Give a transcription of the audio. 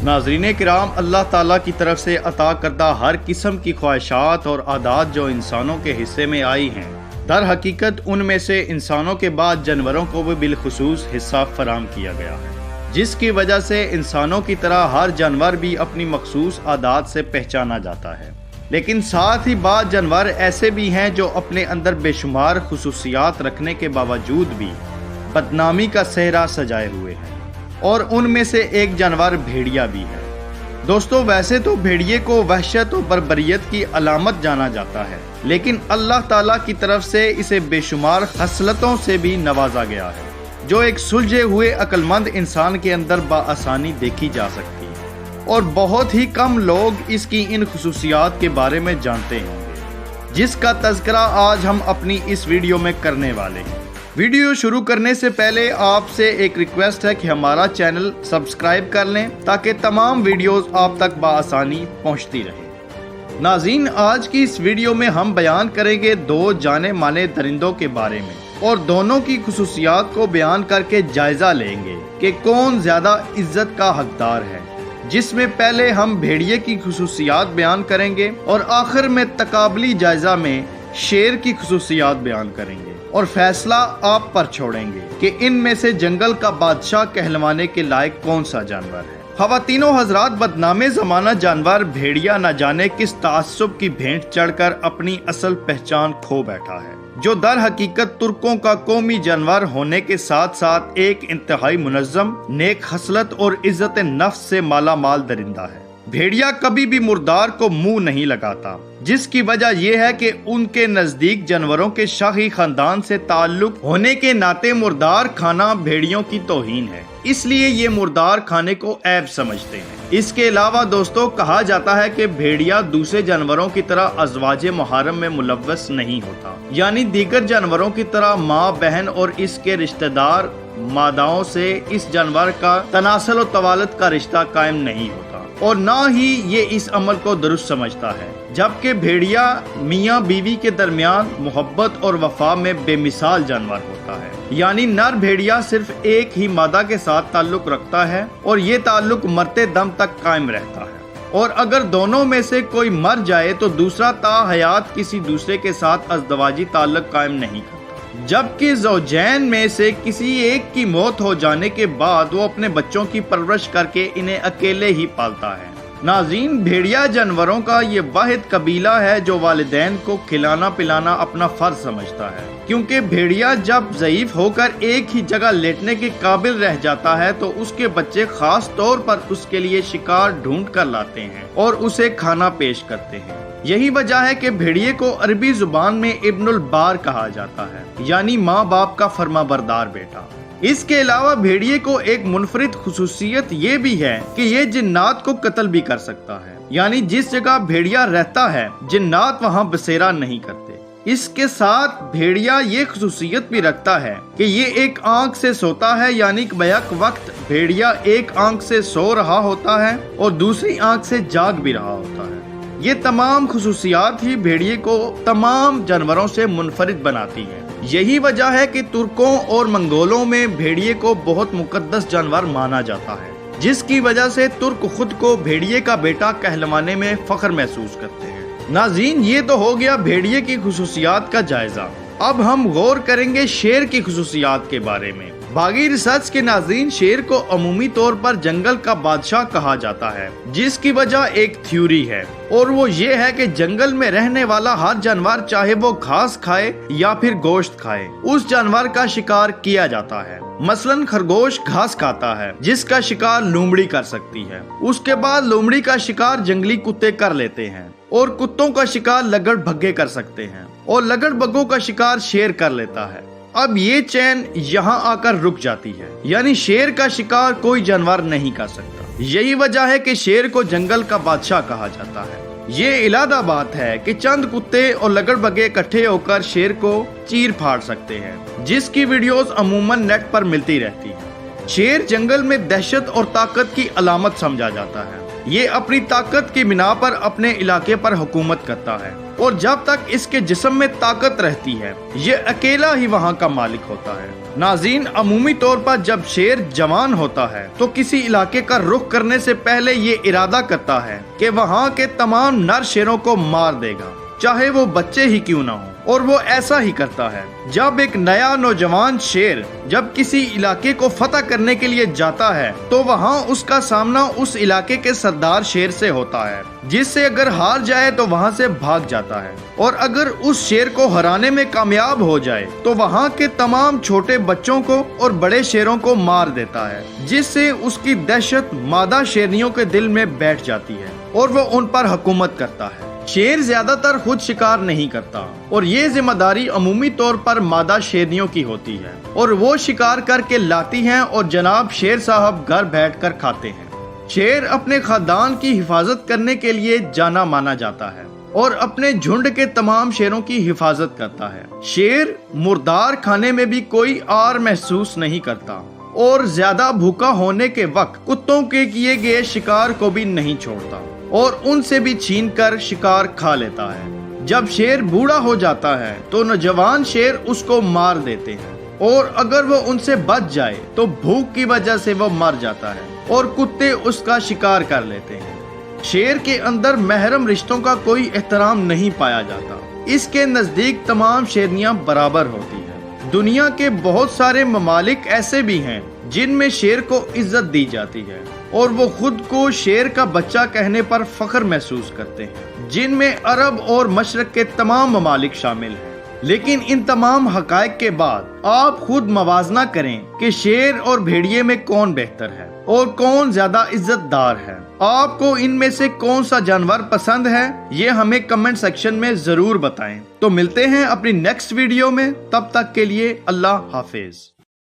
ناظرین کرام، اللہ تعالیٰ کی طرف سے عطا کردہ ہر قسم کی خواہشات اور عادات جو انسانوں کے حصے میں آئی ہیں، در حقیقت ان میں سے انسانوں کے بعد جانوروں کو بھی بالخصوص حصہ فراہم کیا گیا ہے، جس کی وجہ سے انسانوں کی طرح ہر جانور بھی اپنی مخصوص عادات سے پہچانا جاتا ہے۔ لیکن ساتھ ہی بعض جانور ایسے بھی ہیں جو اپنے اندر بے شمار خصوصیات رکھنے کے باوجود بھی بدنامی کا صحرا سجائے ہوئے ہیں، اور ان میں سے ایک جانور بھیڑیا بھی ہے۔ دوستو، ویسے تو بھیڑیے کو وحشت و بربریت کی علامت جانا جاتا ہے، لیکن اللہ تعالیٰ کی طرف سے اسے بے شمار خصلتوں سے بھی نوازا گیا ہے، جو ایک سلجھے ہوئے عقل مند انسان کے اندر بآسانی دیکھی جا سکتی ہے، اور بہت ہی کم لوگ اس کی ان خصوصیات کے بارے میں جانتے ہوں گے، جس کا تذکرہ آج ہم اپنی اس ویڈیو میں کرنے والے ہیں۔ ویڈیو شروع کرنے سے پہلے آپ سے ایک ریکویسٹ ہے کہ ہمارا چینل سبسکرائب کر لیں تاکہ تمام ویڈیوز آپ تک بآسانی پہنچتی رہیں۔ ناظرین، آج کی اس ویڈیو میں ہم بیان کریں گے دو جانے مانے درندوں کے بارے میں، اور دونوں کی خصوصیات کو بیان کر کے جائزہ لیں گے کہ کون زیادہ عزت کا حقدار ہے، جس میں پہلے ہم بھیڑیے کی خصوصیات بیان کریں گے اور آخر میں تقابلی جائزہ میں شیر کی خصوصیات بیان کریں گے، اور فیصلہ آپ پر چھوڑیں گے کہ ان میں سے جنگل کا بادشاہ کہلوانے کے لائق کون سا جانور ہے۔ خواتین و حضرات، بدنام زمانہ جانور بھیڑیا نہ جانے کس تعصب کی بھینٹ چڑھ کر اپنی اصل پہچان کھو بیٹھا ہے، جو در حقیقت ترکوں کا قومی جانور ہونے کے ساتھ ساتھ ایک انتہائی منظم، نیک خصلت اور عزت نفس سے مالا مال درندہ ہے۔ بھیڑیا کبھی بھی مردار کو منہ نہیں لگاتا، جس کی وجہ یہ ہے کہ ان کے نزدیک جانوروں کے شاہی خاندان سے تعلق ہونے کے ناطے مردار کھانا بھیڑیوں کی توہین ہے، اس لیے یہ مردار کھانے کو عیب سمجھتے ہیں۔ اس کے علاوہ دوستو، کہا جاتا ہے کہ بھیڑیا دوسرے جانوروں کی طرح ازواج محرم میں ملوث نہیں ہوتا، یعنی دیگر جانوروں کی طرح ماں، بہن اور اس کے رشتہ دار ماداؤں سے اس جانور کا تناسل و توالد کا رشتہ قائم نہیں ہوتا، اور نہ ہی یہ اس عمل کو درست سمجھتا ہے، جبکہ بھیڑیا میاں بیوی کے درمیان محبت اور وفا میں بے مثال جانور ہوتا ہے، یعنی نر بھیڑیا صرف ایک ہی مادہ کے ساتھ تعلق رکھتا ہے اور یہ تعلق مرتے دم تک قائم رہتا ہے، اور اگر دونوں میں سے کوئی مر جائے تو دوسرا تا حیات کسی دوسرے کے ساتھ ازدواجی تعلق قائم نہیں کرتا، جبکہ زوجین میں سے کسی ایک کی موت ہو جانے کے بعد وہ اپنے بچوں کی پرورش کر کے انہیں اکیلے ہی پالتا ہے۔ ناظرین، بھیڑیا جانوروں کا یہ واحد قبیلہ ہے جو والدین کو کھلانا پلانا اپنا فرض سمجھتا ہے، کیونکہ بھیڑیا جب ضعیف ہو کر ایک ہی جگہ لیٹنے کے قابل رہ جاتا ہے تو اس کے بچے خاص طور پر اس کے لیے شکار ڈھونڈ کر لاتے ہیں اور اسے کھانا پیش کرتے ہیں۔ یہی وجہ ہے کہ بھیڑیے کو عربی زبان میں ابن البار کہا جاتا ہے، یعنی ماں باپ کا فرما بردار بیٹا۔ اس کے علاوہ بھیڑیے کو ایک منفرد خصوصیت یہ بھی ہے کہ یہ جنات کو قتل بھی کر سکتا ہے، یعنی جس جگہ بھیڑیا رہتا ہے جنات وہاں بسیرا نہیں کرتے۔ اس کے ساتھ بھیڑیا یہ خصوصیت بھی رکھتا ہے کہ یہ ایک آنکھ سے سوتا ہے، یعنی بیک وقت بھیڑیا ایک آنکھ سے سو رہا ہوتا ہے اور دوسری آنکھ سے جاگ بھی رہا ہوتا ہے۔ یہ تمام خصوصیات ہی بھیڑیے کو تمام جانوروں سے منفرد بناتی ہیں۔ یہی وجہ ہے کہ ترکوں اور منگولوں میں بھیڑیے کو بہت مقدس جانور مانا جاتا ہے، جس کی وجہ سے ترک خود کو بھیڑیے کا بیٹا کہلوانے میں فخر محسوس کرتے ہیں۔ ناظرین، یہ تو ہو گیا بھیڑیے کی خصوصیات کا جائزہ۔ اب ہم غور کریں گے شیر کی خصوصیات کے بارے میں۔ باغی ریسرچ کے ناظرین، شیر کو عمومی طور پر جنگل کا بادشاہ کہا جاتا ہے، جس کی وجہ ایک تھیوری ہے، اور وہ یہ ہے کہ جنگل میں رہنے والا ہر جانور، چاہے وہ گھاس کھائے یا پھر گوشت کھائے، اس جانور کا شکار کیا جاتا ہے۔ مثلاً خرگوش گھاس کھاتا ہے، جس کا شکار لومڑی کر سکتی ہے، اس کے بعد لومڑی کا شکار جنگلی کتے کر لیتے ہیں، اور کتوں کا شکار لگڑ بھگے کر سکتے ہیں، اور لگڑ بگوں کا شکار شیر کر لیتا ہے۔ اب یہ چین یہاں آ کر رک جاتی ہے، یعنی شیر کا شکار کوئی جانور نہیں کر سکتا۔ یہی وجہ ہے کہ شیر کو جنگل کا بادشاہ کہا جاتا ہے۔ یہ علیحدہ بات ہے کہ چند کتے اور لگڑ بگے اکٹھے ہو کر شیر کو چیر پھاڑ سکتے ہیں، جس کی ویڈیوز عموماً نیٹ پر ملتی رہتی ہیں۔ شیر جنگل میں دہشت اور طاقت کی علامت سمجھا جاتا ہے۔ یہ اپنی طاقت کی بنا پر اپنے علاقے پر حکومت کرتا ہے اور جب تک اس کے جسم میں طاقت رہتی ہے یہ اکیلا ہی وہاں کا مالک ہوتا ہے۔ ناظرین، عمومی طور پر جب شیر جوان ہوتا ہے تو کسی علاقے کا رخ کرنے سے پہلے یہ ارادہ کرتا ہے کہ وہاں کے تمام نر شیروں کو مار دے گا، چاہے وہ بچے ہی کیوں نہ ہوں، اور وہ ایسا ہی کرتا ہے۔ جب ایک نیا نوجوان شیر جب کسی علاقے کو فتح کرنے کے لیے جاتا ہے تو وہاں اس کا سامنا اس علاقے کے سردار شیر سے ہوتا ہے، جس سے اگر ہار جائے تو وہاں سے بھاگ جاتا ہے، اور اگر اس شیر کو ہرانے میں کامیاب ہو جائے تو وہاں کے تمام چھوٹے بچوں کو اور بڑے شیروں کو مار دیتا ہے، جس سے اس کی دہشت مادہ شیرنیوں کے دل میں بیٹھ جاتی ہے اور وہ ان پر حکومت کرتا ہے۔ شیر زیادہ تر خود شکار نہیں کرتا اور یہ ذمہ داری عمومی طور پر مادہ شیرنیوں کی ہوتی ہے، اور وہ شکار کر کے لاتی ہیں اور جناب شیر صاحب گھر بیٹھ کر کھاتے ہیں۔ شیر اپنے خاندان کی حفاظت کرنے کے لیے جانا مانا جاتا ہے اور اپنے جھنڈ کے تمام شیروں کی حفاظت کرتا ہے۔ شیر مردار کھانے میں بھی کوئی آر محسوس نہیں کرتا اور زیادہ بھوکا ہونے کے وقت کتوں کے کیے گئے شکار کو بھی نہیں چھوڑتا اور ان سے بھی چھین کر شکار کھا لیتا ہے۔ جب شیر بوڑھا ہو جاتا ہے تو نوجوان شیر اس کو مار دیتے ہیں، اور اگر وہ ان سے بچ جائے تو بھوک کی وجہ سے وہ مر جاتا ہے اور کتے اس کا شکار کر لیتے ہیں۔ شیر کے اندر محرم رشتوں کا کوئی احترام نہیں پایا جاتا، اس کے نزدیک تمام شیرنیاں برابر ہوتی ہیں۔ دنیا کے بہت سارے ممالک ایسے بھی ہیں جن میں شیر کو عزت دی جاتی ہے اور وہ خود کو شیر کا بچہ کہنے پر فخر محسوس کرتے ہیں، جن میں عرب اور مشرق کے تمام ممالک شامل ہیں۔ لیکن ان تمام حقائق کے بعد آپ خود موازنہ کریں کہ شیر اور بھیڑیے میں کون بہتر ہے اور کون زیادہ عزت دار ہے۔ آپ کو ان میں سے کون سا جانور پسند ہے یہ ہمیں کمنٹ سیکشن میں ضرور بتائیں۔ تو ملتے ہیں اپنی نیکسٹ ویڈیو میں، تب تک کے لیے اللہ حافظ۔